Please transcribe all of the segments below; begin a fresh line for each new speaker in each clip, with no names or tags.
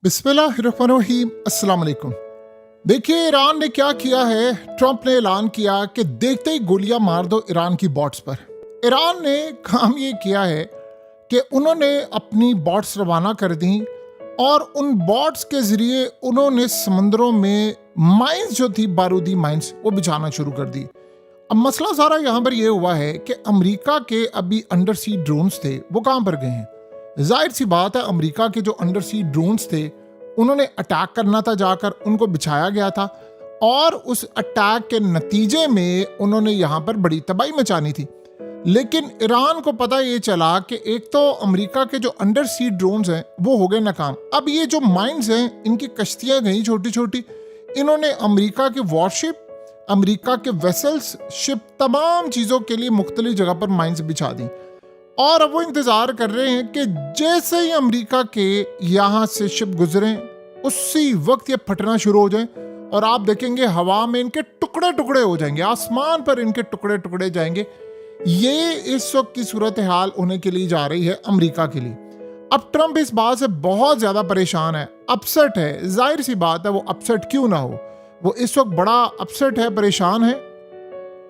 बिस्मिल्लाहिर्रहमानिर्रहीम, अस्सलाम वालेकुम। देखिए ईरान ने क्या किया है। ट्रंप ने ऐलान किया कि देखते ही गोलियां मार दो ईरान की बॉट्स पर। ईरान ने काम ये किया है कि उन्होंने अपनी बॉट्स रवाना कर दी और उन बॉट्स के जरिए उन्होंने समंदरों में माइंस जो थी, बारूदी माइंस, वो बिछाना शुरू कर दी। अब मसला सारा यहाँ पर यह हुआ है कि अमेरिका के अभी अंडर सी ड्रोन्स थे, वो कहाँ पर गए हैं। जाहिर सी बात है, अमेरिका के जो अंडर सी ड्रोन्स थे उन्होंने अटैक करना था, जाकर उनको बिछाया गया था और उस अटैक के नतीजे में उन्होंने यहाँ पर बड़ी तबाही मचानी थी। लेकिन ईरान को पता ये चला कि एक तो अमेरिका के जो अंडर सी ड्रोन्स हैं वो हो गए नाकाम। अब ये जो माइंस हैं, इनकी कश्तियाँ गई छोटी छोटी, इन्होंने अमेरिका के वॉरशिप, अमेरिका के वेसल्स, शिप, तमाम चीज़ों के लिए मुख्तलिफ जगह पर माइंस बिछा दी और अब वो इंतजार कर रहे हैं कि जैसे ही अमेरिका के यहाँ से शिप गुजरें उसी वक्त ये फटना शुरू हो जाए और आप देखेंगे हवा में इनके टुकड़े टुकड़े हो जाएंगे, आसमान पर इनके टुकड़े टुकड़े जाएंगे। ये इस वक्त की सूरत हाल होने के लिए जा रही है अमेरिका के लिए। अब ट्रंप इस बात से बहुत ज्यादा परेशान है, अपसेट है। जाहिर सी बात है, वो अपसेट क्यों ना हो, वो इस वक्त बड़ा अपसेट है, परेशान है।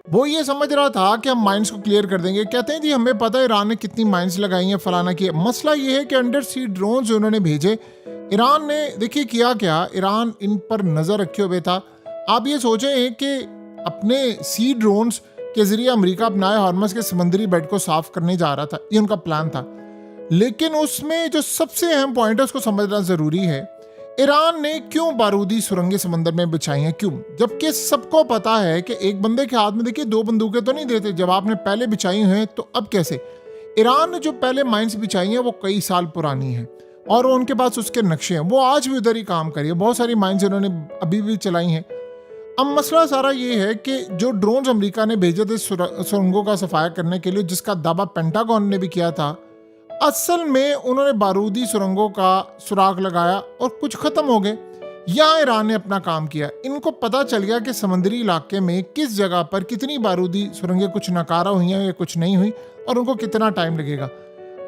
वो ये समझ रहा था कि हम माइंस को क्लियर कर देंगे। कहते हैं जी हमें पता है ईरान ने कितनी माइंस लगाई हैं, फलाना किया। मसला ये है कि अंडर सी ड्रोन जो उन्होंने भेजे, ईरान ने देखिए किया क्या, ईरान इन पर नजर रखे हुए था। आप ये सोचें कि अपने सी ड्रोन्स के जरिए अमेरिका अपनाए हॉर्मस के समंदरी बेड को साफ करने जा रहा था, ये उनका प्लान था। लेकिन उसमें जो सबसे अहम पॉइंट है उसको समझना जरूरी है। ईरान ने क्यों बारूदी सुरंगें समंदर में बिछाई हैं, क्यों, जबकि सबको पता है कि एक बंदे के हाथ में देखिए दो बंदूकें तो नहीं देते। जब आपने पहले बिछाई हैं तो अब कैसे। ईरान ने जो पहले माइंस बिछाई हैं वो कई साल पुरानी हैं और उनके पास उसके नक्शे हैं, वो आज भी उधर ही काम करिए। बहुत सारी माइंस इन्होंने अभी भी चलाई हैं। अब मसला सारा ये है कि जो ड्रोन्स अमेरिका ने भेजे थे सुरंगों का सफाया करने के लिए, जिसका दावा पेंटागन ने भी किया था, असल में उन्होंने बारूदी सुरंगों का सुराग लगाया और कुछ खत्म हो गए। यहाँ ईरान ने अपना काम किया। इनको पता चल गया कि समंदरी इलाके में किस जगह पर कितनी बारूदी सुरंगें कुछ नकारा हुई हैं या कुछ नहीं हुई और उनको कितना टाइम लगेगा।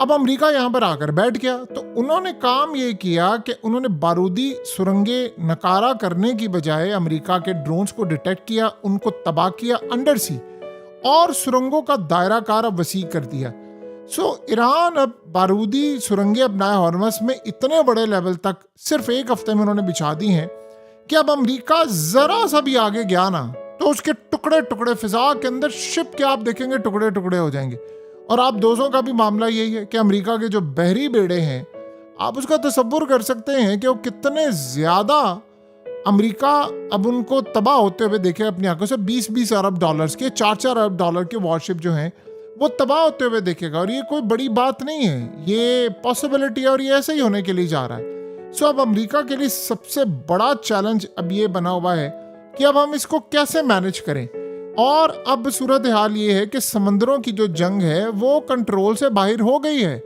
अब अमेरिका यहाँ पर आकर बैठ गया तो उन्होंने काम ये किया कि उन्होंने बारूदी सुरंगें नकारा करने की बजाय अमेरिका के ड्रोन्स को डिटेक्ट किया, उनको तबाह किया अंडर सी, और सुरंगों का दायरा कार अब वसी कर दिया। ईरान अब बारूदी सुरंगें अपनाए हॉर्मस में इतने बड़े लेवल तक सिर्फ एक हफ्ते में उन्होंने बिछा दी हैं कि अब अमेरिका जरा सा भी आगे गया ना तो उसके टुकड़े टुकड़े फिजा के अंदर शिप के आप देखेंगे टुकड़े टुकड़े हो जाएंगे। और आप दोस्तों का भी मामला यही है कि अमेरिका के जो बहरी बेड़े हैं, आप उसका तसव्वुर कर सकते हैं कि वो कितने ज्यादा अमेरिका अब उनको तबाह होते हुए देखे अपनी आंखों से। 20-20 अरब डॉलर्स के, 4-4 अरब डॉलर के वॉरशिप जो हैं वो तबाह होते हुए देखेगा। और ये कोई बड़ी बात नहीं है, ये पॉसिबिलिटी है और ये ऐसे ही होने के लिए जा रहा है। अब अमेरिका के लिए सबसे बड़ा चैलेंज अब ये बना हुआ है कि अब हम इसको कैसे मैनेज करें। और अब सूरत हाल ये है कि समंदरों की जो जंग है वो कंट्रोल से बाहर हो गई है।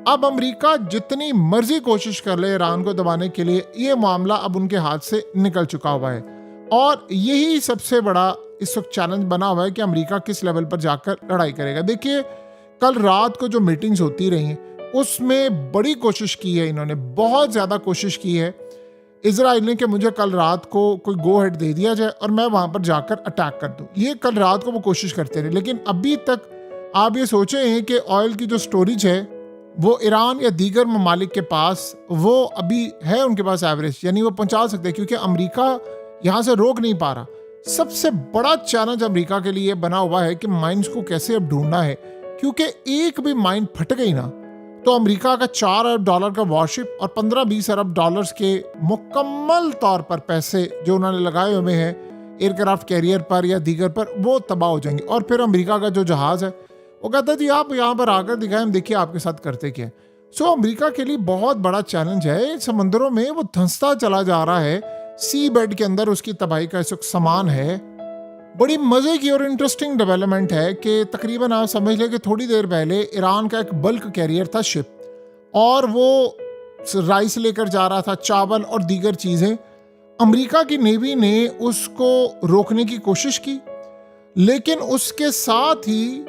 अब अमेरिका जितनी मर्जी कोशिश कर ले ईरान को दबाने के लिए, ये मामला अब उनके हाथ से निकल चुका हुआ है। और यही सबसे बड़ा इस वक्त चैलेंज बना हुआ है कि अमेरिका किस लेवल पर जाकर लड़ाई करेगा। देखिए कल रात को जो मीटिंग्स होती रही उसमें बड़ी कोशिश की है, इन्होंने बहुत ज़्यादा कोशिश की है इजराइल ने कि मुझे कल रात को कोई गो हेड दे दिया जाए और मैं वहाँ पर जाकर अटैक कर दूँ। ये कल रात को वो कोशिश करते रहे, लेकिन अभी तक आप ये सोचें हैं कि ऑयल की जो स्टोरेज है वो ईरान या दीगर ममालिक के पास वो अभी है, उनके पास एवरेज, यानी वो पहुँचा सकते हैं क्योंकि अमेरिका यहाँ से रोक नहीं पा रहा। सबसे बड़ा चैलेंज अमेरिका के लिए बना हुआ है कि माइंस को कैसे अब ढूंढना है, क्योंकि एक भी माइन फट गई ना तो अमेरिका का 4 अरब डॉलर का वॉरशिप और 15-20 अरब डॉलर्स के मुकम्मल तौर पर पैसे जो उन्होंने लगाए हुए हैं एयरक्राफ्ट कैरियर पर या दीगर पर, वो तबाह हो जाएंगे। और फिर अमेरिका का जो जहाज़ है वो कहता है जी आप यहाँ पर आकर दिखाएं, हम देखिए आपके साथ करते क्या है। अमेरिका के लिए बहुत बड़ा चैलेंज है। समंदरों में वो धंसता चला जा रहा है, सी बेड के अंदर उसकी तबाही का इस वक्त समान है। बड़ी मजे की और इंटरेस्टिंग डेवलपमेंट है कि तकरीबन आप समझ लें कि थोड़ी देर पहले ईरान का एक बल्क कैरियर था शिप, और वो राइस लेकर जा रहा था, चावल और दीगर चीजें। अमेरिका की नेवी ने उसको रोकने की कोशिश की, लेकिन उसके साथ ही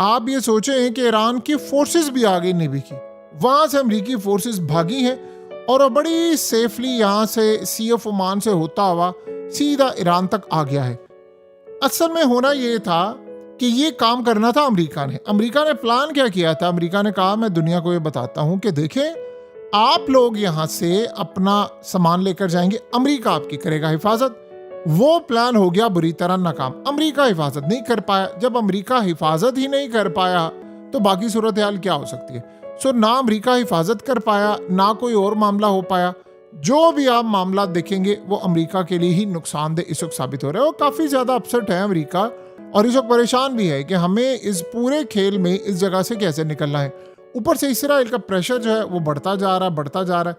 आप ये सोचें कि ईरान की फोर्सेस भी आ गई नेवी की, वहां से अमेरिकी फोर्सेस भागी हैं और वो बड़ी सेफली यहाँ से सी ऑफ ओमान से होता हुआ सीधा ईरान तक आ गया है। असल में होना ये था कि ये काम करना था अमेरिका ने प्लान क्या किया था। अमेरिका ने कहा मैं दुनिया को ये बताता हूँ कि देखें आप लोग यहाँ से अपना सामान लेकर जाएंगे, अमेरिका आपकी करेगा हिफाजत। वो प्लान हो गया बुरी तरह नाकाम। अमेरिका हिफाजत नहीं कर पाया। जब अमेरिका हिफाजत ही नहीं कर पाया तो बाकी सूरत हाल क्या हो सकती है। सो ना अमेरिका हिफाजत कर पाया, ना कोई और मामला हो पाया। जो भी आप मामला देखेंगे वो अमेरिका के लिए ही नुकसानदेह इस वक्त साबित हो रहा है। और काफ़ी ज़्यादा अपसेट है अमेरिका और इस वक्त परेशान भी है कि हमें इस पूरे खेल में इस जगह से कैसे निकलना है। ऊपर से इसराइल का प्रेशर जो है वो बढ़ता जा रहा है।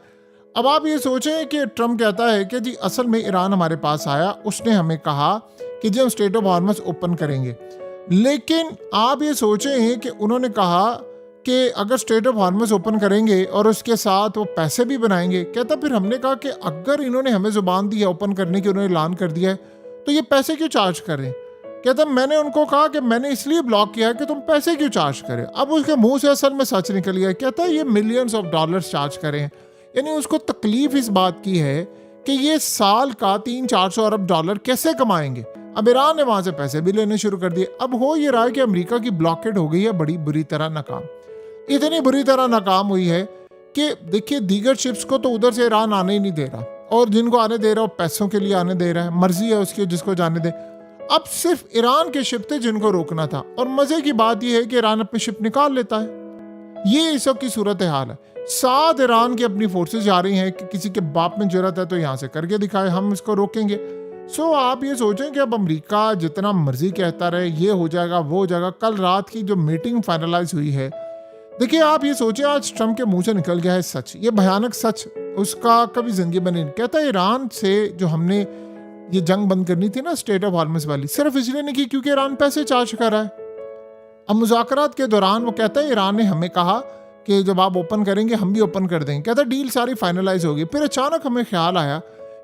अब आप ये सोचें कि ट्रम्प कहता है कि जी असल में ईरान हमारे पास आया, उसने हमें कहा कि जी हम स्ट्रेट ऑफ हॉर्मस ओपन करेंगे। लेकिन आप ये सोचें कि उन्होंने कहा कि अगर स्ट्रेट ऑफ हॉर्मस ओपन करेंगे और उसके साथ वो पैसे भी बनाएंगे। कहता फिर हमने कहा कि अगर इन्होंने हमें जुबान दी है ओपन करने की, उन्होंने ऐलान कर दिया है, तो ये पैसे क्यों चार्ज कर रहे हैं। कहता मैंने उनको कहा कि मैंने इसलिए ब्लॉक किया है कि तुम पैसे क्यों चार्ज करें। अब उसके मुंह से असल में सच निकल गया। कहता ये मिलियंस ऑफ डॉलर्स चार्ज करें। यानी उसको तकलीफ इस बात की है कि ये साल का 300-400 अरब डॉलर कैसे कमाएंगे। अब ईरान ने वहां से पैसे भी लेने शुरू कर दिए। अब हो ये रहा है कि अमेरिका की ब्लॉकेड हो गई है बड़ी बुरी तरह नाकाम। इतनी बुरी तरह नाकाम हुई है कि देखिए दीगर शिप्स को तो उधर से ईरान आने ही नहीं दे रहा, और जिनको आने दे रहा है पैसों के लिए आने दे रहा है, मर्जी है उसकी जिसको जाने दे। अब सिर्फ ईरान के शिप थे जिनको रोकना था, और मजे की बात यह है कि ईरान अपनी शिप निकाल लेता है। ये इस वक्त की सूरत हाल है। साथ ईरान की अपनी फोर्सेस जा रही हैं कि किसी के बाप में जरूरत है तो यहाँ से करके दिखाए, हम इसको रोकेंगे। सो आप ये सोचें कि अब अमेरिका जितना मर्जी कहता रहे ये हो जाएगा वो हो जाएगा। कल रात की जो मीटिंग फाइनलाइज हुई है, देखिए आप ये सोचें आज ट्रम्प के मुंह से निकल गया है सच, ये भयानक सच, उसका कभी जिंदगी में नहीं। कहता है ईरान से जो हमने ये जंग बंद करनी थी ना स्ट्रेट ऑफ हॉर्मस वाली, सिर्फ इसलिए नहीं की क्योंकि ईरान पैसे चार्ज कर रहा है। अब मुज़ाकरात के दौरान वो कहता है ईरान ने हमें कहा कि जब आप ओपन करेंगे हम भी ओपन कर देंगे। कहता डील सारी फाइनलाइज होगी। फिर अचानक हमें ख्याल आया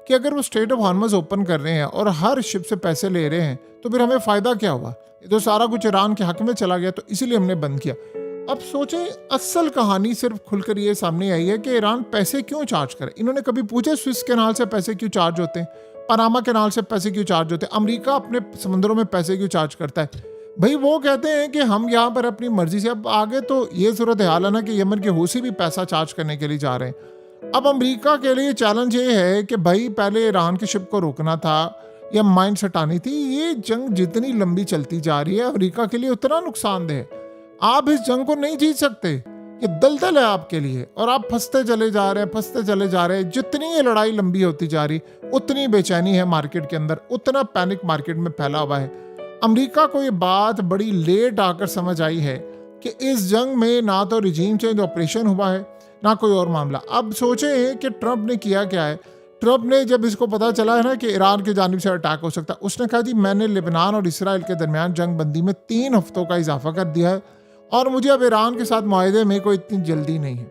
कि अगर वो स्ट्रेट ऑफ हॉर्मस ओपन कर रहे हैं और हर शिप से पैसे ले रहे हैं तो फिर हमें फ़ायदा क्या हुआ। ये तो सारा कुछ ईरान के हक में चला गया, तो इसीलिए हमने बंद किया। अब सोचें असल कहानी सिर्फ खुलकर ये सामने आई है कि ईरान पैसे क्यों चार्ज करे। इन्होंने कभी पूछे स्विस कैनाल से पैसे क्यों चार्ज होते हैं, पनामा कैनाल से पैसे क्यों चार्ज होते हैं, अमेरिका अपने समुद्रों में पैसे क्यों चार्ज करता है। भाई वो कहते हैं कि हम यहाँ पर अपनी मर्जी से, अब आगे तो ये सूरत हाल है ना कि यमन के हूसी भी पैसा चार्ज करने के लिए जा रहे हैं। अब अमेरिका के लिए चैलेंज ये है कि भाई पहले ईरान की शिप को रोकना था या माइंड हटानी थी। ये जंग जितनी लंबी चलती जा रही है अमेरिका के लिए उतना नुकसानदेह है। आप इस जंग को नहीं जीत सकते, ये दलदल है आपके लिए, और आप फंसते चले जा रहे हैं। जितनी ये लड़ाई लंबी होती जा रही उतनी बेचैनी है मार्केट के अंदर, उतना पैनिक मार्केट में फैला हुआ है। अमेरिका को ये बात बड़ी लेट आकर समझ आई है कि इस जंग में ना तो रिजीम चेंज ऑपरेशन हुआ है ना कोई और मामला। अब सोचें कि ट्रम्प ने किया क्या है। ट्रम्प ने जब इसको पता चला है ना कि ईरान की जानिब से अटैक हो सकता है, उसने कहा जी मैंने लेबनान और इसराइल के दरमियान जंग बंदी में 3 हफ्तों का इजाफा कर दिया है और मुझे अब ईरान के साथ मुआहदे में कोई इतनी जल्दी नहीं है।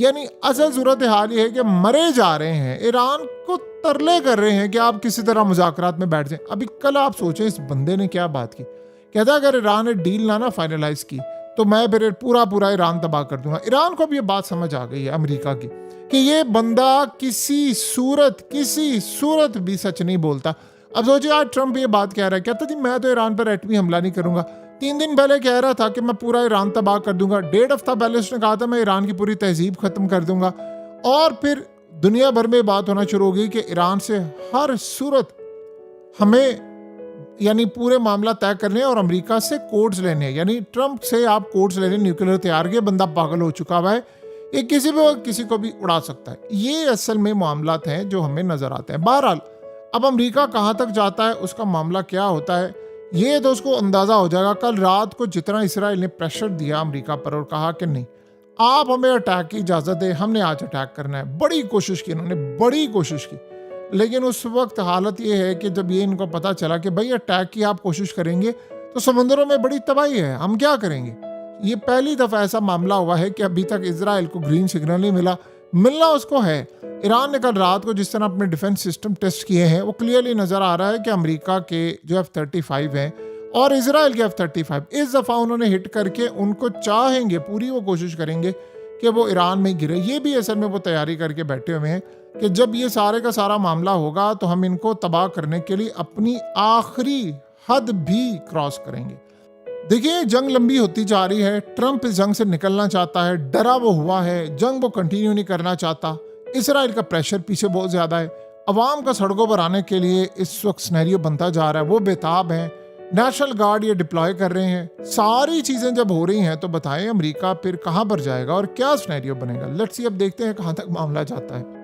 यानी असल सूरत हाल ये है कि मरे जा रहे हैं, ईरान को तरले कर रहे हैं कि आप किसी तरह मुज़ाकरात में बैठ जाएं। अभी कल आप सोचें इस बंदे ने क्या बात की। कहता अगर ईरान ने डील ना फाइनलाइज की तो मैं फिर पूरा ईरान तबाह कर दूंगा। ईरान को भी ये बात समझ आ गई है अमेरिका की कि ये बंदा किसी सूरत भी सच नहीं बोलता। अब सोचिए आज ट्रम्प ये बात कह रहा है, कहता जी मैं तो ईरान पर एटमी हमला नहीं करूंगा। 3 दिन पहले कह रहा था कि मैं पूरा ईरान तबाह कर दूंगा। 1.5 हफ्ता पहले उसने कहा था मैं ईरान की पूरी तहजीब खत्म कर दूंगा। और फिर दुनिया भर में बात होना शुरू हो गई कि ईरान से हर सूरत हमें यानी पूरे मामला तय करने और अमेरिका से कोड्स लेने, यानी ट्रम्प से आप कोड्स लेने, न्यूक्लियर तैयार के बंदा पागल हो चुका हुआ है, ये किसी को भी उड़ा सकता है। ये असल में मामला हैं जो हमें नजर आते हैं। बहरहाल अब अमेरिका कहाँ तक जाता है, उसका मामला क्या होता है, ये तो उसको अंदाजा हो जाएगा। कल रात को जितना इसराइल ने प्रेशर दिया अमेरिका पर और कहा कि नहीं आप हमें अटैक की इजाजत दें, हमने आज अटैक करना है, बड़ी कोशिश की इन्होंने, बड़ी कोशिश की। लेकिन उस वक्त हालत ये है कि जब ये इनको पता चला कि भाई अटैक की आप कोशिश करेंगे तो समुद्रों में बड़ी तबाही है, हम क्या करेंगे। ये पहली दफा ऐसा मामला हुआ है कि अभी तक इजराइल को ग्रीन सिग्नल नहीं मिला, मिलना उसको है। ईरान ने कल रात को जिस तरह अपने डिफेंस सिस्टम टेस्ट किए हैं वो क्लियरली नजर आ रहा है कि अमेरिका के जो F-35 हैं और इजराइल के F-35 इस दफा उन्होंने हिट करके उनको चाहेंगे, पूरी वो कोशिश करेंगे कि वो ईरान में गिरे। ये भी असल में वो तैयारी करके बैठे हुए हैं कि जब ये सारे का सारा मामला होगा तो हम इनको तबाह करने के लिए अपनी आखिरी हद भी क्रॉस करेंगे। देखिए, जंग लंबी होती जा रही है। ट्रंप इस जंग से निकलना चाहता है, डरा वो हुआ है, जंग वो कंटिन्यू नहीं करना चाहता। इसराइल का प्रेशर पीछे बहुत ज्यादा है। अवाम का सड़कों पर आने के लिए इस वक्त सिनेरियो बनता जा रहा है, वो बेताब हैं। नेशनल गार्ड ये डिप्लॉय कर रहे हैं। सारी चीजें जब हो रही हैं तो बताएं अमेरिका फिर कहां पर जाएगा और क्या सिनेरियो बनेगा। लेट्स सी, अब देखते हैं कहां तक मामला जाता है।